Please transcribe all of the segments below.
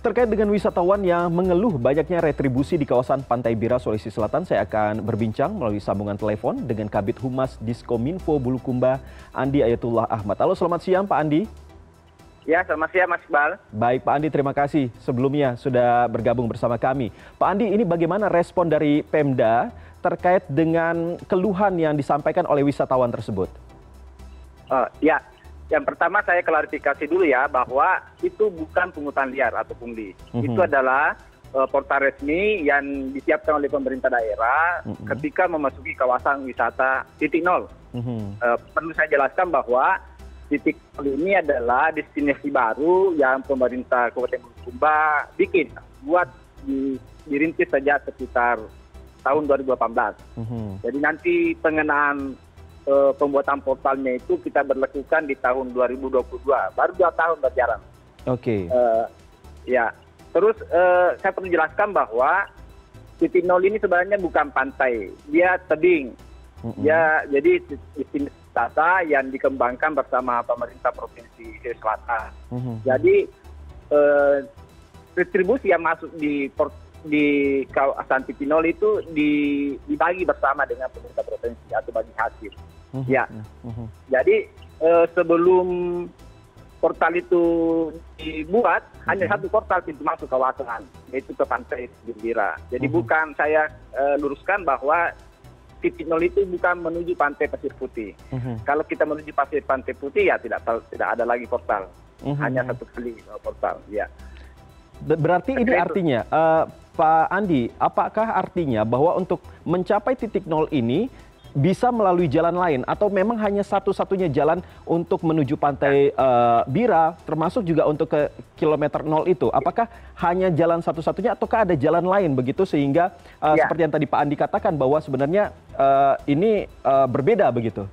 Terkait dengan wisatawan yang mengeluh banyaknya retribusi di kawasan Pantai Bira, Sulawesi Selatan, saya akan berbincang melalui sambungan telepon dengan Kabid Humas Diskominfo Bulukumba, Andi Ayatullah Ahmad. Halo, selamat siang Pak Andi. Ya, selamat siang Mas Iqbal. Baik Pak Andi, terima kasih sebelumnya sudah bergabung bersama kami. Pak Andi, ini bagaimana respon dari Pemda terkait dengan keluhan yang disampaikan oleh wisatawan tersebut? Ya. Yang pertama saya klarifikasi dulu ya, bahwa itu bukan pungutan liar atau pungli. Itu adalah portal resmi yang disiapkan oleh pemerintah daerah ketika memasuki kawasan wisata titik nol. Perlu saya jelaskan bahwa titik nol ini adalah destinasi baru yang pemerintah Kabupaten Bulukumba buat dirintis sejak sekitar tahun 2018. Jadi nanti pengenaan pembuatan portalnya itu kita berlakukan di tahun 2022, baru 2 tahun berjalan. Oke. Ya, terus saya perlu jelaskan bahwa titik nol ini sebenarnya bukan pantai, dia tebing. Ya, jadi destinasi wisata yang dikembangkan bersama pemerintah Provinsi Sulawesi Selatan. Jadi retribusi yang masuk di kawasan titik nol itu dibagi bersama dengan pemerintah provinsi atau bagi hasil. Ya, jadi sebelum portal itu dibuat hanya satu portal pintu masuk kawasan, yaitu ke Pantai Bira. Jadi bukan, saya luruskan bahwa titik nol itu bukan menuju Pantai Pasir Putih. Kalau kita menuju Pantai Putih ya tidak ada lagi portal, hanya satu kali portal. Ya. Berarti ini artinya, Pak Andi, apakah artinya bahwa untuk mencapai titik nol ini bisa melalui jalan lain atau memang hanya satu-satunya jalan untuk menuju Pantai Bira, termasuk juga untuk ke kilometer nol itu? Apakah hanya jalan satu-satunya ataukah ada jalan lain begitu sehingga seperti yang tadi Pak Andi katakan bahwa sebenarnya ini berbeda begitu?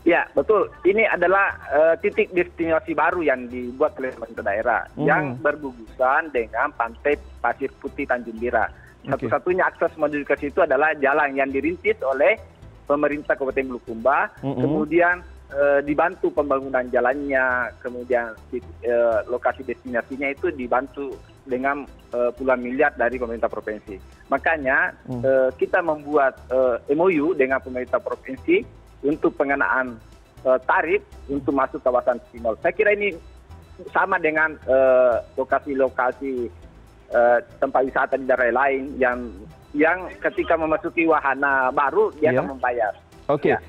Ya, betul. Ini adalah titik destinasi baru yang dibuat oleh pemerintah daerah yang bergugusan dengan Pantai Pasir Putih Tanjung Bira. Satu-satunya akses menuju ke situ adalah jalan yang dirintis oleh pemerintah Kabupaten Bulukumba, kemudian dibantu pembangunan jalannya, kemudian lokasi destinasinya itu dibantu dengan puluhan miliar dari pemerintah provinsi. Makanya kita membuat MOU dengan pemerintah provinsi untuk pengenaan tarif untuk masuk kawasan titik nol. Saya kira ini sama dengan lokasi-lokasi tempat wisata di daerah lain yang ketika memasuki wahana baru dia akan membayar. Oke. Ya.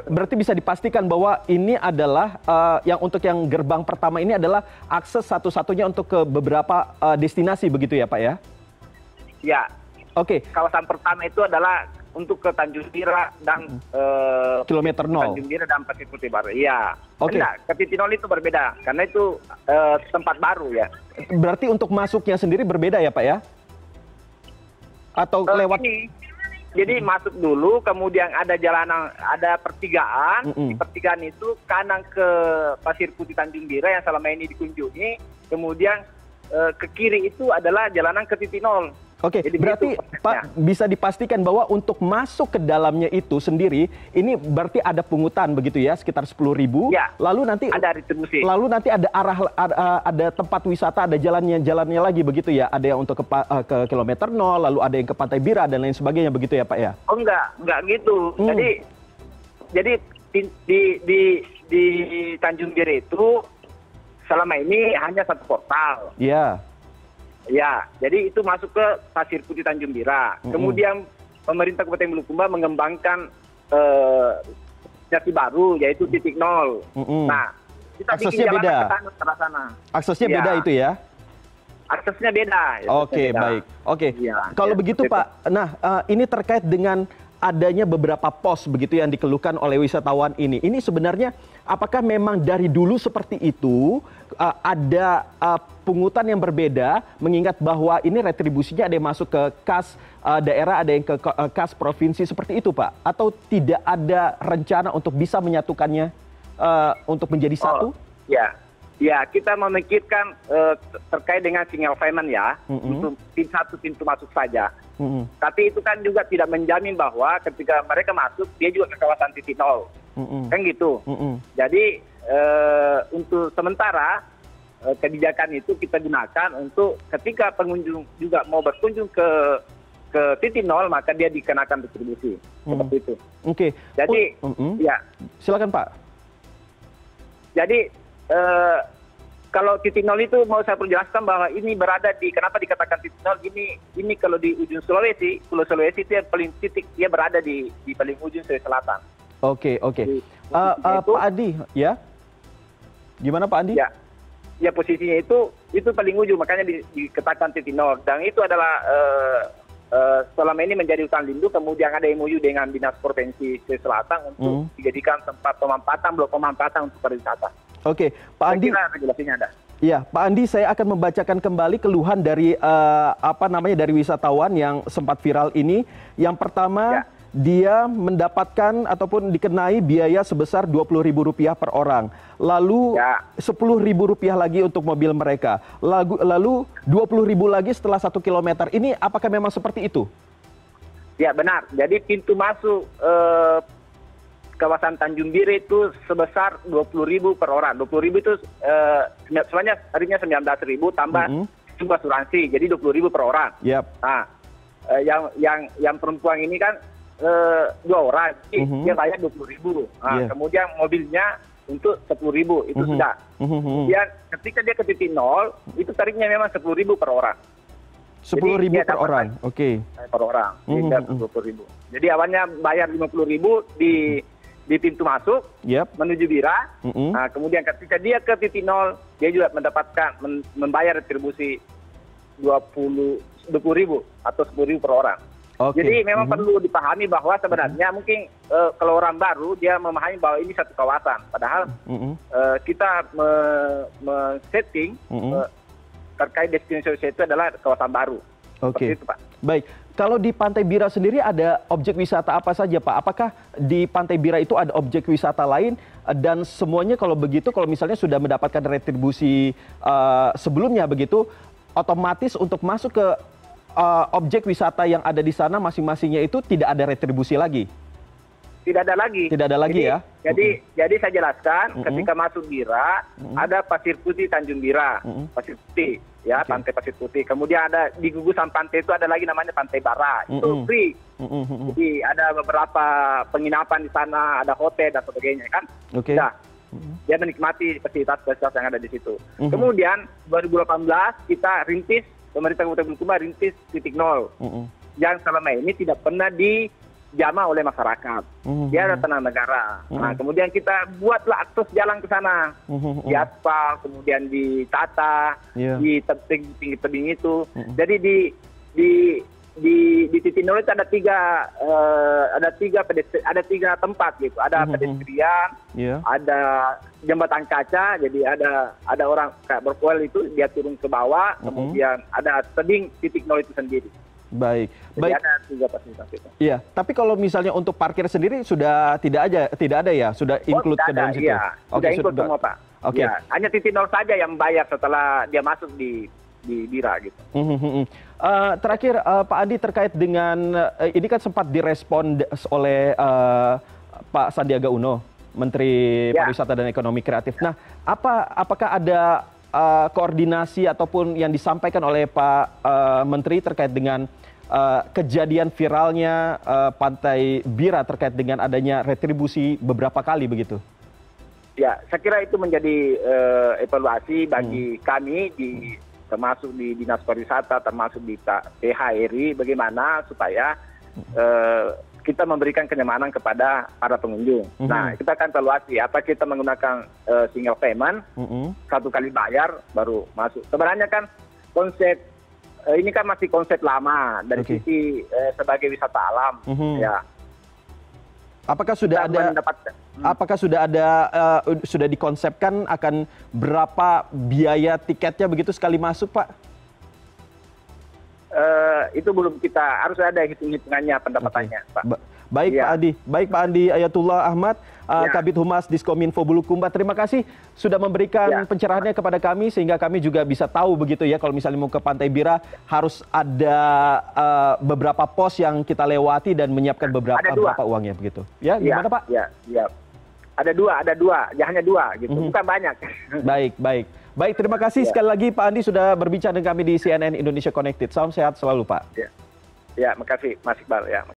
Berarti bisa dipastikan bahwa ini adalah untuk yang gerbang pertama ini adalah akses satu-satunya untuk ke beberapa destinasi begitu ya Pak ya? Ya. Oke. Kawasan pertama itu adalah untuk ke Tanjung Bira dan kilometer 0. Tanjung Bira dan Pasir Putih baru. Iya. Oke. Ke titik nol itu berbeda karena itu tempat baru ya. Berarti untuk masuknya sendiri berbeda ya Pak ya? Atau lewat jadi masuk dulu, kemudian ada jalanan, ada pertigaan. Di pertigaan itu kanan ke Pasir Putih Tanjung Bira yang selama ini dikunjungi, kemudian ke kiri itu adalah jalanan ke titik nol. Oke, berarti Pak bisa dipastikan bahwa untuk masuk ke dalamnya itu sendiri ini berarti ada pungutan begitu ya, sekitar 10.000. Ya, lalu nanti ada retribusi. Lalu nanti ada ada tempat wisata, ada jalannya lagi begitu ya. Ada yang untuk ke kilometer 0, lalu ada yang ke Pantai Bira dan lain sebagainya begitu ya Pak ya? Oh enggak gitu. Jadi di Tanjung Bira itu selama ini hanya satu portal. Iya. Ya, jadi itu masuk ke Pasir Putih Tanjung Bira. Kemudian pemerintah Kabupaten Bulukumba mengembangkan destinasi baru yaitu titik nol. Nah, kita aksesnya bikin beda. jalan ke sana. Aksesnya beda itu ya? Aksesnya beda. Oke, baik. Oke. Ya, kalau begitu Pak, nah ini terkait dengan adanya beberapa pos begitu yang dikeluhkan oleh wisatawan ini. Ini sebenarnya apakah memang dari dulu seperti itu ada pungutan yang berbeda mengingat bahwa ini retribusinya ada yang masuk ke kas daerah, ada yang ke kas provinsi seperti itu Pak? Atau tidak ada rencana untuk bisa menyatukannya untuk menjadi satu? Ya, kita memikirkan terkait dengan single payment ya, untuk satu pintu masuk saja. Tapi itu kan juga tidak menjamin bahwa ketika mereka masuk, dia juga ke kawasan titik nol. Kan gitu. Jadi untuk sementara kebijakan itu kita gunakan untuk ketika pengunjung juga mau berkunjung ke titik nol, maka dia dikenakan retribusi seperti itu. Oke. Jadi ya silakan Pak. Jadi kalau titik nol itu mau saya perjelaskan bahwa ini berada di, kenapa dikatakan titik nol, ini kalau di ujung Sulawesi, Pulau Sulawesi itu yang paling titik, dia berada di paling ujung Sulawesi Selatan. Oke. Pak Andi, ya? Gimana Pak Andi? Ya posisinya itu paling ujung, makanya dikatakan titik nol. Dan itu adalah selama ini menjadi hutan lindung, kemudian ada MOU dengan Dinas Provinsi Sulawesi Selatan untuk dijadikan tempat pemanfaatan, blok pemanfaatan untuk pariwisata. Oke, Pak Andi. Saya kira regulasinya ada. Ya, Pak Andi, saya akan membacakan kembali keluhan dari dari wisatawan yang sempat viral ini. Yang pertama, dia mendapatkan ataupun dikenai biaya sebesar Rp20.000 per orang. Lalu Rp10.000 lagi untuk mobil mereka. Lalu Rp20.000 lagi setelah 1 kilometer. Ini apakah memang seperti itu? Ya, benar. Jadi pintu masuk kawasan Tanjung Bira itu sebesar Rp20.000 per orang. Rp20.000 itu sebenarnya harinya Rp19.000 tambah sebuah asuransi, jadi Rp20.000 per orang. Nah, yang perempuan ini kan 2 orang, dia bayar Rp20.000. Nah, kemudian mobilnya untuk Rp10.000 itu sudah. Kemudian ketika dia ke titik nol, itu tarifnya memang Rp10.000 per orang. Rp10.000 per orang, oke. Per orang, Rp20.000. Jadi awalnya bayar Rp50.000 di pintu masuk menuju Bira. Nah, kemudian ketika dia ke titik nol, dia juga mendapatkan membayar retribusi Rp20.000 atau Rp10.000 per orang. Jadi memang perlu dipahami bahwa sebenarnya mungkin kalau orang baru dia memahami bahwa ini satu kawasan. Padahal kita men-setting terkait destinasi itu adalah kawasan baru. Oke, baik. Kalau di Pantai Bira sendiri ada objek wisata apa saja Pak? Apakah di Pantai Bira itu ada objek wisata lain dan semuanya kalau begitu, kalau misalnya sudah mendapatkan retribusi sebelumnya begitu, otomatis untuk masuk ke objek wisata yang ada di sana masing-masingnya itu tidak ada retribusi lagi? Tidak ada lagi. Tidak ada lagi ya? Jadi saya jelaskan, ketika masuk Bira, ada Pasir Putih Tanjung Bira, Pasir Putih, ya Pantai Pasir Putih. Kemudian ada di gugusan pantai itu ada lagi namanya Pantai Bara, itu free. Jadi ada beberapa penginapan di sana, ada hotel dan sebagainya kan. Nah, dia menikmati fasilitas-fasilitas yang ada di situ. Kemudian 2018 kita rintis, pemerintah Kabupaten Bulukumba rintis titik nol, yang selama ini tidak pernah dijamah oleh masyarakat. Dia ada tanah negara. Nah, kemudian kita buatlah akses jalan ke sana, di aspal, kemudian ditata, di tebing itu. Jadi di titik nol itu ada tiga tempat gitu. Ada pedestrian, ada jembatan kaca, jadi ada orang kayak berkuel itu dia turun ke bawah, kemudian ada tebing titik nol itu sendiri. Baik. Ada 3 fasilitas itu. Iya, tapi kalau misalnya untuk parkir sendiri sudah tidak ada ya, sudah include ke dalam situ. Iya, sudah include semua Pak. Ya, hanya titik nol saja yang bayar setelah dia masuk di Bira gitu. Terakhir Pak Andi, terkait dengan ini kan sempat direspon oleh Pak Sandiaga Uno, Menteri Pariwisata dan Ekonomi Kreatif. Nah, apakah ada koordinasi ataupun yang disampaikan oleh Pak Menteri terkait dengan kejadian viralnya Pantai Bira terkait dengan adanya retribusi beberapa kali begitu? Ya, saya kira itu menjadi evaluasi bagi kami termasuk di Dinas Pariwisata, termasuk di PHRI, bagaimana supaya kita memberikan kenyamanan kepada para pengunjung. Nah, kita akan evaluasi, apa kita menggunakan single payment, satu kali bayar baru masuk. Sebenarnya kan konsep ini kan masih konsep lama dari sisi sebagai wisata alam. Ya. Apakah sudah sudah dikonsepkan akan berapa biaya tiketnya begitu sekali masuk, Pak? Itu belum kita, harus ada hitung-hitungannya pendapatannya, Pak. Baik, Pak Andi. Baik, Pak Andi Ayatullah Ahmad, Kabid Humas Diskominfo Bulukumba. Terima kasih sudah memberikan pencerahannya kepada kami sehingga kami juga bisa tahu begitu ya, kalau misalnya mau ke Pantai Bira harus ada beberapa pos yang kita lewati dan menyiapkan berapa uangnya begitu. Ya, gimana Pak? Ya. ada dua, ya hanya dua gitu, bukan banyak. Baik. Terima kasih sekali lagi Pak Andi sudah berbincang dengan kami di CNN Indonesia Connected. Salam sehat selalu Pak. Ya, makasih Mas Iqbal ya.